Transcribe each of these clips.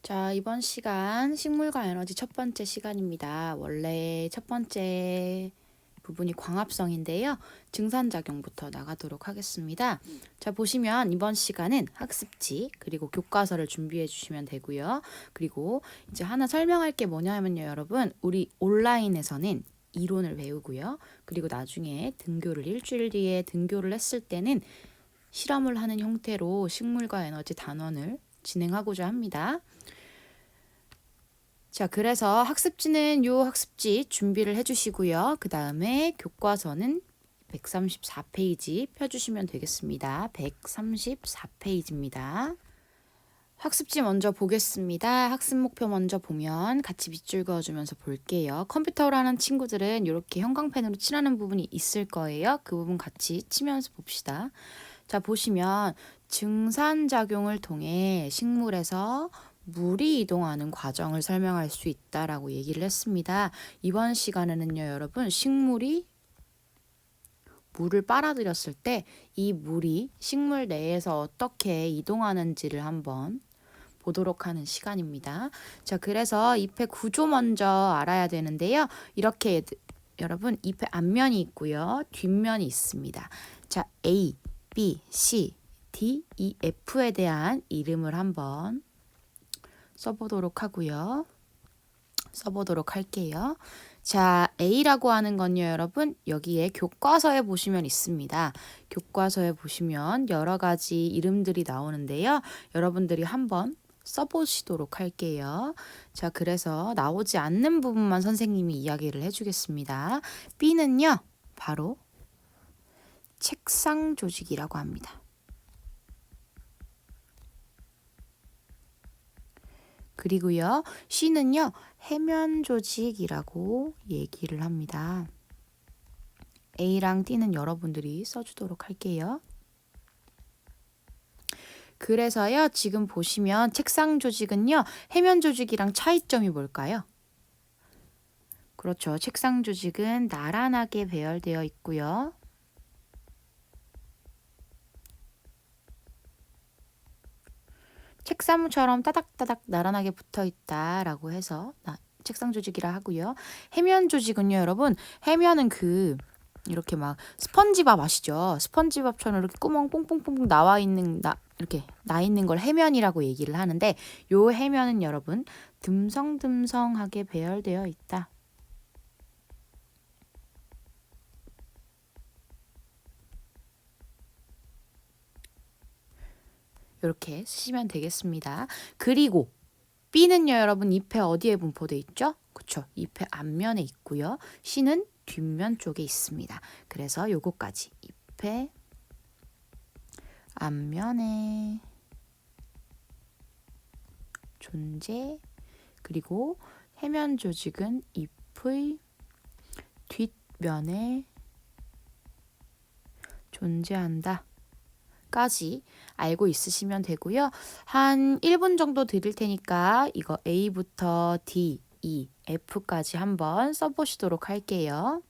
자, 이번 시간 식물과 에너지 첫 번째 시간입니다. 원래 첫 번째 부분이 광합성인데요. 증산작용부터 나가도록 하겠습니다. 자, 보시면 이번 시간은 학습지 그리고 교과서를 준비해 주시면 되고요. 그리고 이제 하나 설명할 게 뭐냐면요, 여러분. 우리 온라인에서는 이론을 배우고요. 그리고 나중에 등교를 일주일 뒤에 등교를 했을 때는 실험을 하는 형태로 식물과 에너지 단원을 진행하고자 합니다. 자, 그래서 학습지는 요 학습지 준비를 해주시고요. 그 다음에 교과서는 134페이지 펴주시면 되겠습니다. 134페이지입니다. 학습지 먼저 보겠습니다. 학습 목표 먼저 보면 같이 밑줄 그어주면서 볼게요. 컴퓨터로 하는 친구들은 이렇게 형광펜으로 칠하는 부분이 있을 거예요. 그 부분 같이 치면서 봅시다. 자, 보시면 증산작용을 통해 식물에서 물이 이동하는 과정을 설명할 수 있다라고 얘기를 했습니다. 이번 시간에는요, 여러분, 식물이 물을 빨아들였을 때 이 물이 식물 내에서 어떻게 이동하는지를 한번 보도록 하는 시간입니다. 자, 그래서 잎의 구조 먼저 알아야 되는데요. 이렇게 여러분, 잎의 앞면이 있고요. 뒷면이 있습니다. 자, A, B, C, D, E, F에 대한 이름을 한번 써보도록 할게요. 자, A라고 하는 건요, 여러분, 여기에 교과서에 보시면 있습니다. 교과서에 보시면 여러 가지 이름들이 나오는데요. 여러분들이 한번 써보시도록 할게요. 자, 그래서 나오지 않는 부분만 선생님이 이야기를 해주겠습니다. B는요, 바로 책상 조직이라고 합니다. 그리고요, C는요, 해면 조직이라고 얘기를 합니다. A랑 D는 여러분들이 써주도록 할게요. 그래서요, 지금 보시면 책상 조직은요, 해면 조직이랑 차이점이 뭘까요? 그렇죠. 책상 조직은 나란하게 배열되어 있고요. 책상처럼 따닥따닥 나란하게 붙어 있다라고 해서 책상 조직이라 하고요. 해면 조직은요, 여러분, 해면은 이렇게 막 스펀지밥 아시죠? 스펀지밥처럼 이렇게 구멍 뽕뽕뽕뽕 이렇게 나 있는 걸 해면이라고 얘기를 하는데, 요 해면은 여러분 듬성듬성하게 배열되어 있다. 이렇게 쓰시면 되겠습니다. 그리고 B는요, 여러분, 잎의 어디에 분포되어 있죠? 그쵸? 잎의 앞면에 있고요. C는 뒷면 쪽에 있습니다. 그래서 요거까지 잎의 앞면에 존재, 그리고 해면 조직은 잎의 뒷면에 존재한다 까지 알고 있으시면 되고요. 한 1분 정도 드릴 테니까 이거 A부터 D, E, F까지 한번 써보시도록 할게요.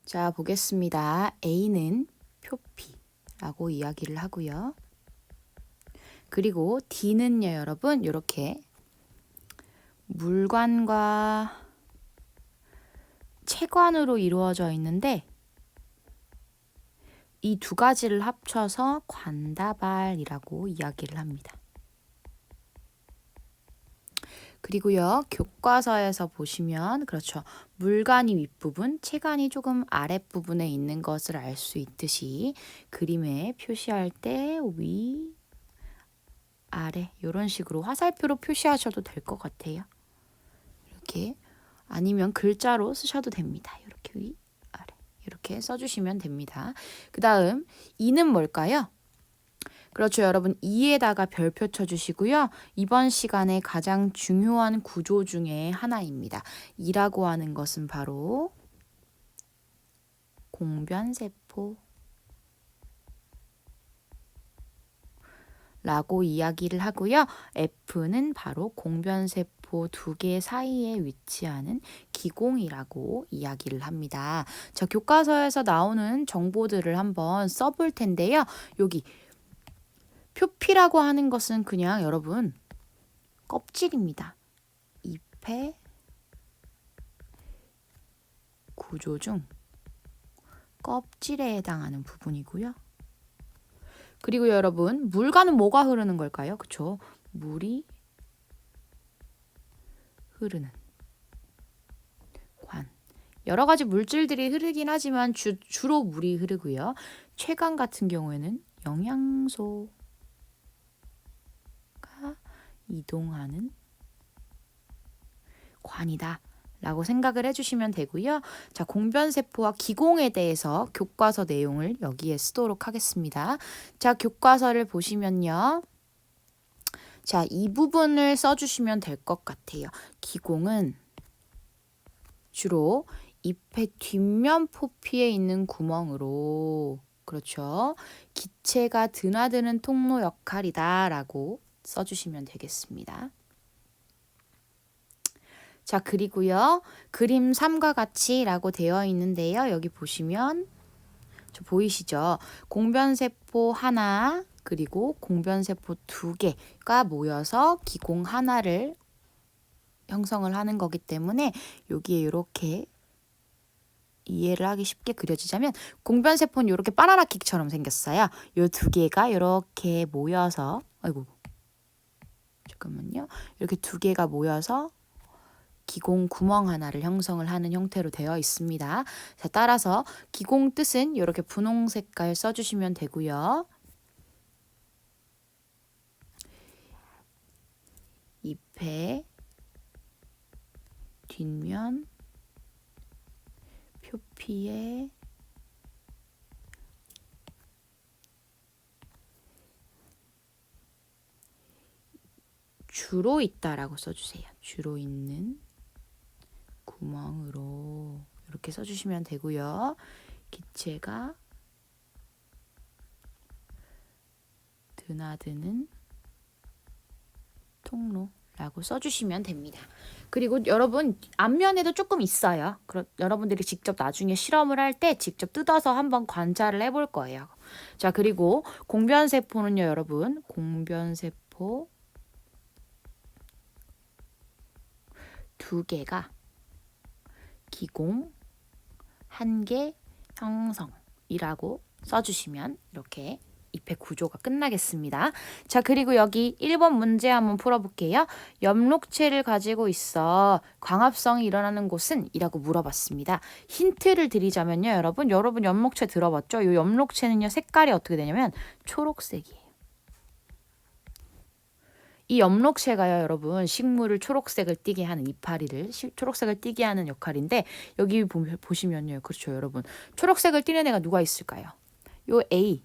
자, 보겠습니다. A는 표피라고 이야기를 하고요. 그리고 D는요, 여러분, 이렇게 물관과 체관으로 이루어져 있는데, 이 두 가지를 합쳐서 관다발이라고 이야기를 합니다. 그리고요, 교과서에서 보시면 그렇죠. 물간이 윗부분, 체간이 조금 아랫부분에 있는 것을 알 수 있듯이 그림에 표시할 때 위, 아래 이런 식으로 화살표로 표시하셔도 될 것 같아요. 이렇게 아니면 글자로 쓰셔도 됩니다. 이렇게 위, 아래 이렇게 써주시면 됩니다. 그 다음 이는 뭘까요? 그렇죠. 여러분 2에다가 별표 쳐주시고요. 이번 시간에 가장 중요한 구조 중에 하나입니다. 2라고 하는 것은 바로 공변세포 라고 이야기를 하고요. F는 바로 공변세포 두 개 사이에 위치하는 기공이라고 이야기를 합니다. 자, 교과서에서 나오는 정보들을 한번 써볼 텐데요. 여기 표피라고 하는 것은 그냥 여러분 껍질입니다. 잎의 구조 중 껍질에 해당하는 부분이고요. 그리고 여러분 물과는 뭐가 흐르는 걸까요? 그쵸? 물이 흐르는 관. 여러 가지 물질들이 흐르긴 하지만 주로 물이 흐르고요. 체간 같은 경우에는 영양소가 이동하는 관이다 라고 생각을 해주시면 되고요. 자, 공변세포와 기공에 대해서 교과서 내용을 여기에 쓰도록 하겠습니다. 자, 교과서를 보시면요. 자, 이 부분을 써주시면 될 것 같아요. 기공은 주로 잎의 뒷면 포피에 있는 구멍으로 그렇죠. 기체가 드나드는 통로 역할이다 라고 써주시면 되겠습니다. 자, 그리고요. 그림 3과 같이 라고 되어 있는데요. 여기 보시면 저 보이시죠? 공변세포 하나 그리고 공변세포 두 개가 모여서 기공 하나를 형성을 하는 거기 때문에 여기에 이렇게 이해를 하기 쉽게 그려지자면 공변세포는 이렇게 바나나 킥처럼 생겼어요. 이 두 개가 이렇게 모여서 아이고 잠깐만요. 이렇게 두 개가 모여서 기공 구멍 하나를 형성을 하는 형태로 되어 있습니다. 자, 따라서 기공 뜻은 이렇게 분홍 색깔 써주시면 되고요. 잎의 뒷면 표피에 주로 있다라고 써주세요. 주로 있는 구멍으로 이렇게 써주시면 되고요. 기체가 드나드는 통로라고 써주시면 됩니다. 그리고 여러분 앞면에도 조금 있어요. 여러분들이 직접 나중에 실험을 할 때 직접 뜯어서 한번 관찰을 해볼 거예요. 자, 그리고 공변세포는요, 여러분 공변세포 두 개가 기공 한 개 형성이라고 써주시면 이렇게 잎의 구조가 끝나겠습니다. 자, 그리고 여기 1번 문제 한번 풀어볼게요. 엽록체를 가지고 있어 광합성이 일어나는 곳은? 이라고 물어봤습니다. 힌트를 드리자면요. 여러분 엽록체 들어봤죠? 이 엽록체는요. 색깔이 어떻게 되냐면 초록색이에요. 이 엽록체가요, 여러분 식물을 초록색을 띠게 하는 이파리를 초록색을 띠게 하는 역할인데 여기 보시면요, 그렇죠, 여러분 초록색을 띠는 애가 누가 있을까요? 요 A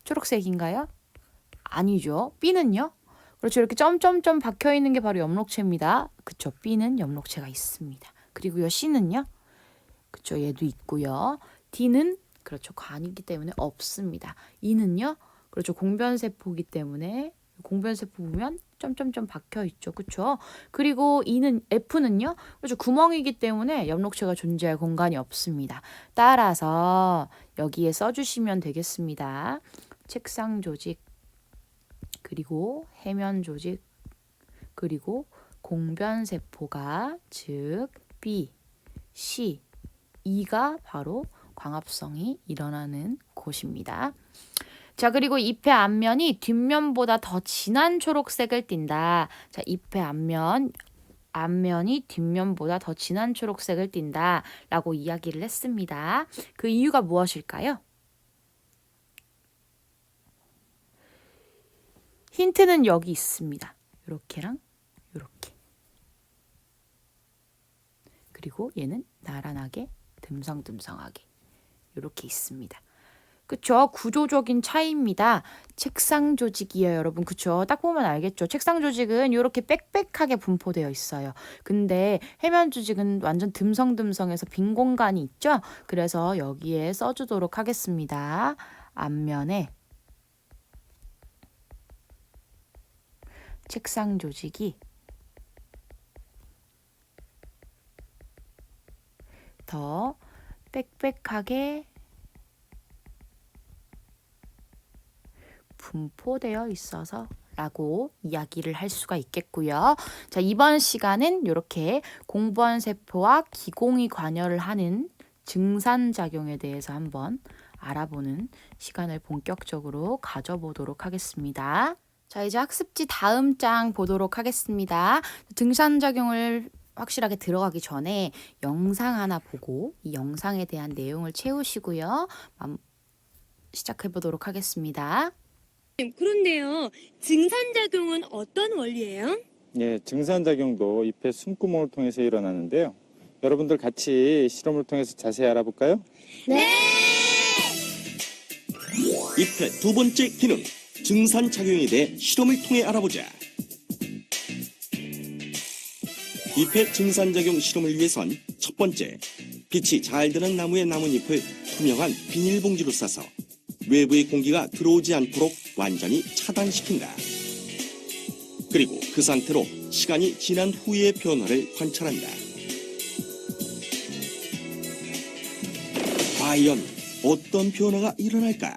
초록색인가요? 아니죠. B는요? 그렇죠, 이렇게 점점점 박혀 있는 게 바로 엽록체입니다. 그렇죠, B는 엽록체가 있습니다. 그리고요, C는요? 그렇죠, 얘도 있고요. D는 그렇죠, 관이기 때문에 없습니다. E는요? 그렇죠, 공변세포이기 때문에 공변세포 보면 점점점 박혀 있죠. 그렇죠? 그리고 F는요? 그렇죠. 구멍이기 때문에 엽록체가 존재할 공간이 없습니다. 따라서 여기에 써주시면 되겠습니다. 책상 조직, 그리고 해면 조직, 그리고 공변세포가 즉 B, C, E가 바로 광합성이 일어나는 곳입니다. 자, 그리고 잎의 앞면이 뒷면보다 더 진한 초록색을 띈다. 자, 잎의 앞면 앞면이 뒷면보다 더 진한 초록색을 띈다 라고 이야기를 했습니다. 그 이유가 무엇일까요? 힌트는 여기 있습니다. 요렇게랑 요렇게. 그리고 얘는 나란하게 듬성듬성하게 요렇게 있습니다. 그쵸? 구조적인 차이입니다. 책상 조직이에요, 여러분. 그쵸? 딱 보면 알겠죠? 책상 조직은 이렇게 빽빽하게 분포되어 있어요. 근데 해면 조직은 완전 듬성듬성해서 빈 공간이 있죠? 그래서 여기에 써주도록 하겠습니다. 앞면에 책상 조직이 더 빽빽하게 분포되어 있어서 라고 이야기를 할 수가 있겠고요. 자, 이번 시간은 이렇게 공부한 세포와 기공이 관여를 하는 증산작용에 대해서 한번 알아보는 시간을 본격적으로 가져보도록 하겠습니다. 자, 이제 학습지 다음 장 보도록 하겠습니다. 증산작용을 확실하게 들어가기 전에 영상 하나 보고 이 영상에 대한 내용을 채우시고요. 시작해 보도록 하겠습니다. 그런데요, 증산작용은 어떤 원리예요? 예, 증산작용도 잎의 숨구멍을 통해서 일어나는데요. 여러분들 같이 실험을 통해서 자세히 알아볼까요? 잎의 두 번째 기능, 증산작용에 대해 실험을 통해 알아보자. 잎의 증산작용 실험을 위해선 첫 번째, 빛이 잘 드는 나무의 나뭇잎을 투명한 비닐봉지로 싸서 외부의 공기가 들어오지 않도록 완전히 차단시킨다. 그리고 그 상태로 시간이 지난 후의 변화를 관찰한다. 과연 어떤 변화가 일어날까?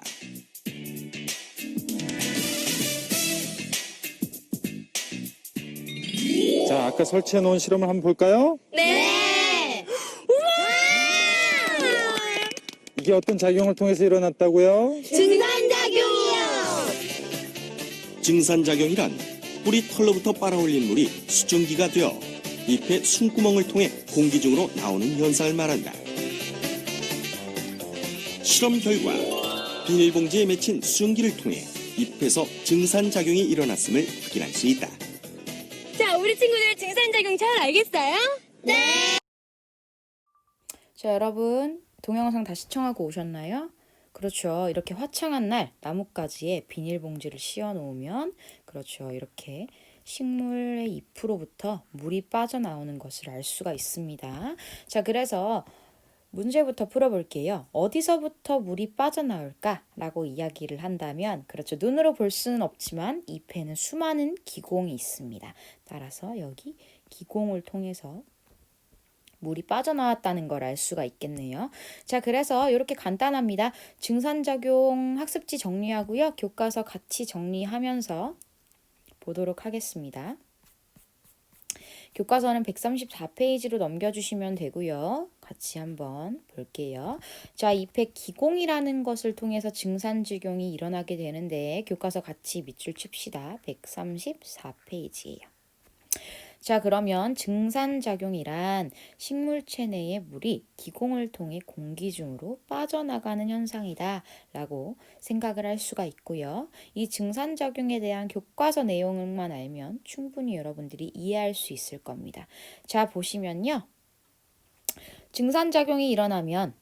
자, 아까 설치해 놓은 실험을 한번 볼까요? 네! 이게 어떤 작용을 통해서 일어났다고요? 증산작용이요! 증산작용이란 뿌리 털로부터 빨아올린 물이 수증기가 되어 잎의 숨구멍을 통해 공기 중으로 나오는 현상을 말한다. 실험 결과 비닐봉지에 맺힌 수증기를 통해 잎에서 증산작용이 일어났음을 확인할 수 있다. 자, 우리 친구들 증산작용 잘 알겠어요? 네! 자, 여러분 동영상 다 시청하고 오셨나요? 그렇죠. 이렇게 화창한 날 나뭇가지에 비닐봉지를 씌워 놓으면 그렇죠. 이렇게 식물의 잎으로부터 물이 빠져나오는 것을 알 수가 있습니다. 자, 그래서 문제부터 풀어볼게요. 어디서부터 물이 빠져나올까라고 이야기를 한다면 그렇죠. 눈으로 볼 수는 없지만 잎에는 수많은 기공이 있습니다. 따라서 여기 기공을 통해서 물이 빠져나왔다는 걸 알 수가 있겠네요. 자, 그래서 이렇게 간단합니다. 증산작용 학습지 정리하고요. 교과서 같이 정리하면서 보도록 하겠습니다. 교과서는 134페이지로 넘겨주시면 되고요. 같이 한번 볼게요. 자, 잎의 기공이라는 것을 통해서 증산작용이 일어나게 되는데 교과서 같이 밑줄 칩시다. 134페이지예요. 자, 그러면 증산작용이란 식물체 내의 물이 기공을 통해 공기 중으로 빠져나가는 현상이다 라고 생각을 할 수가 있고요. 이 증산작용에 대한 교과서 내용만 알면 충분히 여러분들이 이해할 수 있을 겁니다. 자, 보시면요. 증산작용이 일어나면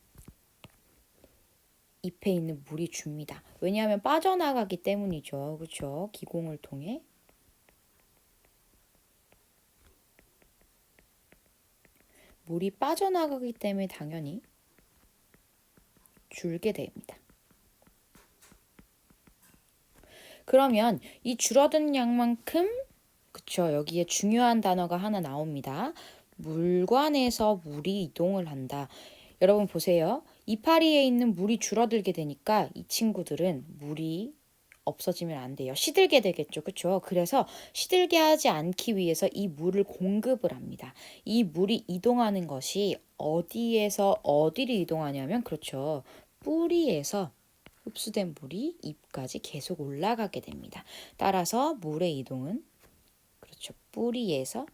잎에 있는 물이 줍니다. 왜냐하면 빠져나가기 때문이죠. 그렇죠? 기공을 통해. 물이 빠져나가기 때문에 당연히 줄게 됩니다. 그러면 이 줄어든 양만큼 그쵸, 여기에 중요한 단어가 하나 나옵니다. 물관에서 물이 이동을 한다. 여러분 보세요. 이파리에 있는 물이 줄어들게 되니까 이 친구들은 물이 없어지면 안 돼요. 시들게 되겠죠. 그렇죠? 그래서 시들게 하지 않기 위해서 이 물을 공급을 합니다. 이 물이 이동하는 것이 어디에서 어디를 이동하냐면 그렇죠. 뿌리에서 흡수된 물이 잎까지 계속 올라가게 됩니다. 따라서 물의 이동은 그렇죠. 뿌리에서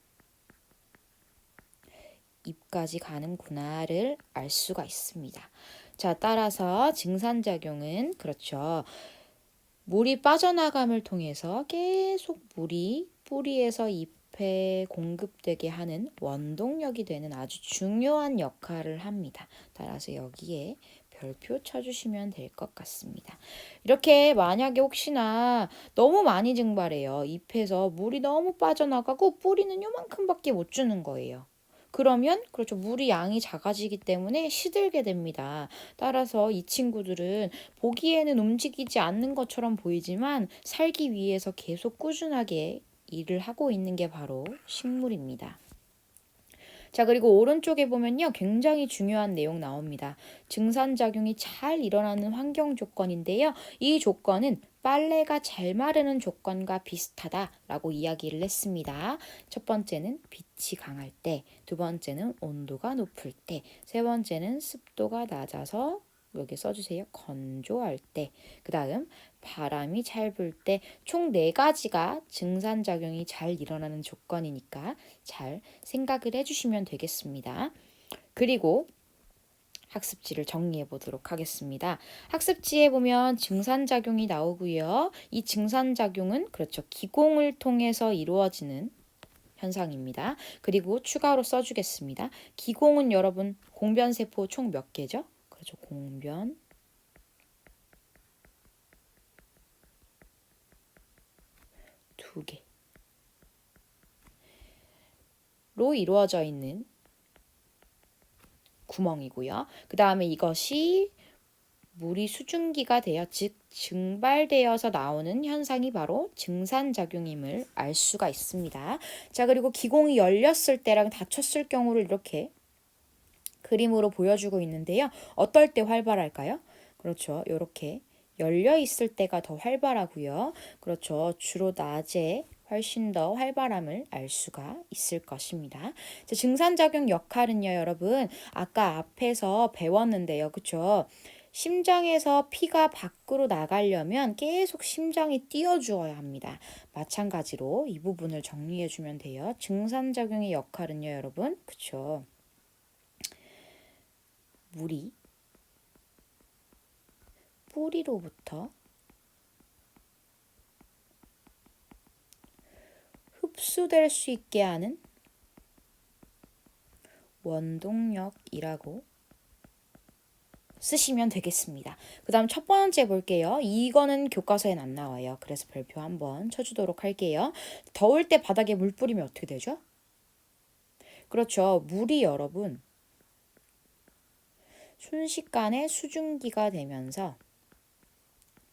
입까지 가는구나를 알 수가 있습니다. 자, 따라서 증산작용은 그렇죠. 물이 빠져나감을 통해서 계속 물이 뿌리에서 잎에 공급되게 하는 원동력이 되는 아주 중요한 역할을 합니다. 따라서 여기에 별표 쳐주시면 될 것 같습니다. 이렇게 만약에 혹시나 너무 많이 증발해요. 잎에서 물이 너무 빠져나가고 뿌리는 요만큼밖에 못 주는 거예요. 그러면 그렇죠. 물이 양이 작아지기 때문에 시들게 됩니다. 따라서 이 친구들은 보기에는 움직이지 않는 것처럼 보이지만 살기 위해서 계속 꾸준하게 일을 하고 있는 게 바로 식물입니다. 자, 그리고 오른쪽에 보면요. 굉장히 중요한 내용 나옵니다. 증산작용이 잘 일어나는 환경 조건인데요. 이 조건은 빨래가 잘 마르는 조건과 비슷하다라고 이야기를 했습니다. 첫 번째는 빛이 강할 때, 두 번째는 온도가 높을 때, 세 번째는 습도가 낮아서 여기 써주세요. 건조할 때, 그 다음 바람이 잘 불 때, 총 4가지가 증산작용이 잘 일어나는 조건이니까 잘 생각을 해주시면 되겠습니다. 그리고 학습지를 정리해 보도록 하겠습니다. 학습지에 보면 증산작용이 나오고요. 이 증산작용은 그렇죠. 기공을 통해서 이루어지는 현상입니다. 그리고 추가로 써주겠습니다. 기공은 여러분 공변세포 총 몇 개죠? 그렇죠. 공변 2개로 이루어져 있는 구멍이고요. 그 다음에 이것이 물이 수증기가 되어 즉 증발되어서 나오는 현상이 바로 증산작용임을 알 수가 있습니다. 자, 그리고 기공이 열렸을 때랑 닫혔을 경우를 이렇게 그림으로 보여주고 있는데요. 어떨 때 활발할까요? 그렇죠. 이렇게 열려 있을 때가 더 활발하고요. 그렇죠. 주로 낮에 훨씬 더 활발함을 알 수가 있을 것입니다. 자, 증산작용 역할은요, 여러분. 아까 앞에서 배웠는데요. 그렇죠? 심장에서 피가 밖으로 나가려면 계속 심장이 뛰어주어야 합니다. 마찬가지로 이 부분을 정리해 주면 돼요. 증산작용의 역할은요, 여러분. 그렇죠? 물이 뿌리로부터 흡수될 수 있게 하는 원동력이라고 쓰시면 되겠습니다. 그 다음 첫 번째 볼게요. 이거는 교과서엔 안 나와요. 그래서 별표 한번 쳐주도록 할게요. 더울 때 바닥에 물 뿌리면 어떻게 되죠? 그렇죠. 물이 여러분 순식간에 수증기가 되면서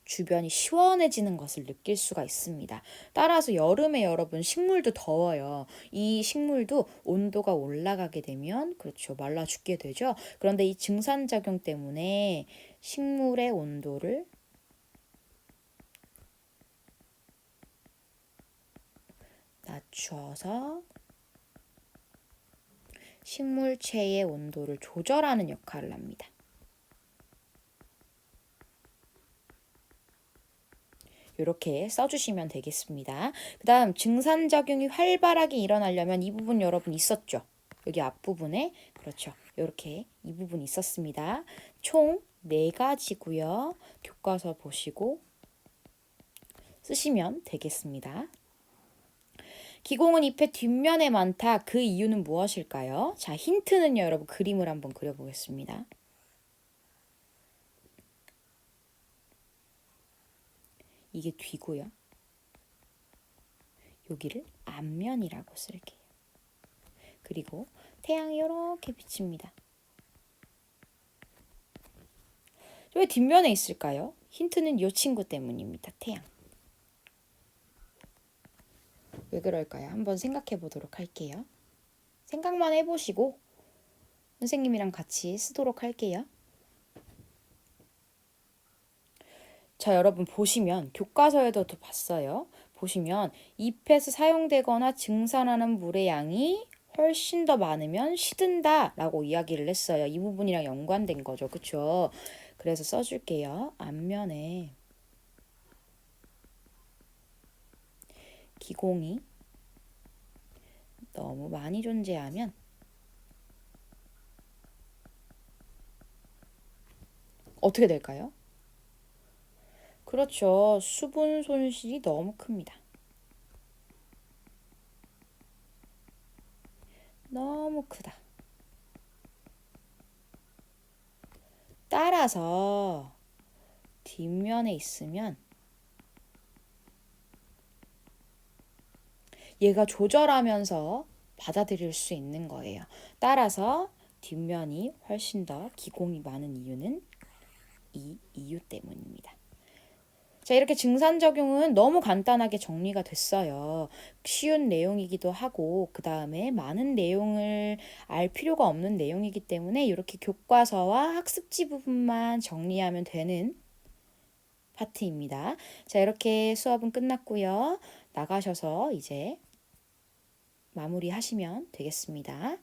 주변이 시원해지는 것을 느낄 수가 있습니다. 따라서 여름에 여러분 식물도 더워요. 이 식물도 온도가 올라가게 되면 그렇죠. 말라 죽게 되죠. 그런데 이 증산작용 때문에 식물의 온도를 낮춰서 식물체의 온도를 조절하는 역할을 합니다. 이렇게 써주시면 되겠습니다. 그 다음 증산작용이 활발하게 일어나려면 이 부분 여러분 있었죠? 여기 앞부분에 그렇죠. 이렇게 이 부분 있었습니다. 총 4가지고요. 교과서 보시고 쓰시면 되겠습니다. 기공은 잎의 뒷면에 많다. 그 이유는 무엇일까요? 자, 힌트는요, 여러분 그림을 한번 그려보겠습니다. 이게 뒤고요. 여기를 앞면이라고 쓸게요. 그리고 태양이 이렇게 비칩니다. 왜 뒷면에 있을까요? 힌트는 이 친구 때문입니다. 태양. 왜 그럴까요? 한번 생각해 보도록 할게요. 생각만 해보시고 선생님이랑 같이 쓰도록 할게요. 자, 여러분 보시면 교과서에도 봤어요. 보시면 잎에서 사용되거나 증산하는 물의 양이 훨씬 더 많으면 시든다 라고 이야기를 했어요. 이 부분이랑 연관된 거죠. 그쵸? 그래서 써줄게요. 앞면에 기공이 너무 많이 존재하면 어떻게 될까요? 그렇죠. 수분 손실이 너무 큽니다. 너무 크다. 따라서 뒷면에 있으면 얘가 조절하면서 받아들일 수 있는 거예요. 따라서 뒷면이 훨씬 더 기공이 많은 이유는 이 이유 때문입니다. 자, 이렇게 증산작용은 너무 간단하게 정리가 됐어요. 쉬운 내용이기도 하고, 그 다음에 많은 내용을 알 필요가 없는 내용이기 때문에 이렇게 교과서와 학습지 부분만 정리하면 되는 파트입니다. 자, 이렇게 수업은 끝났고요. 나가셔서 이제 마무리하시면 되겠습니다.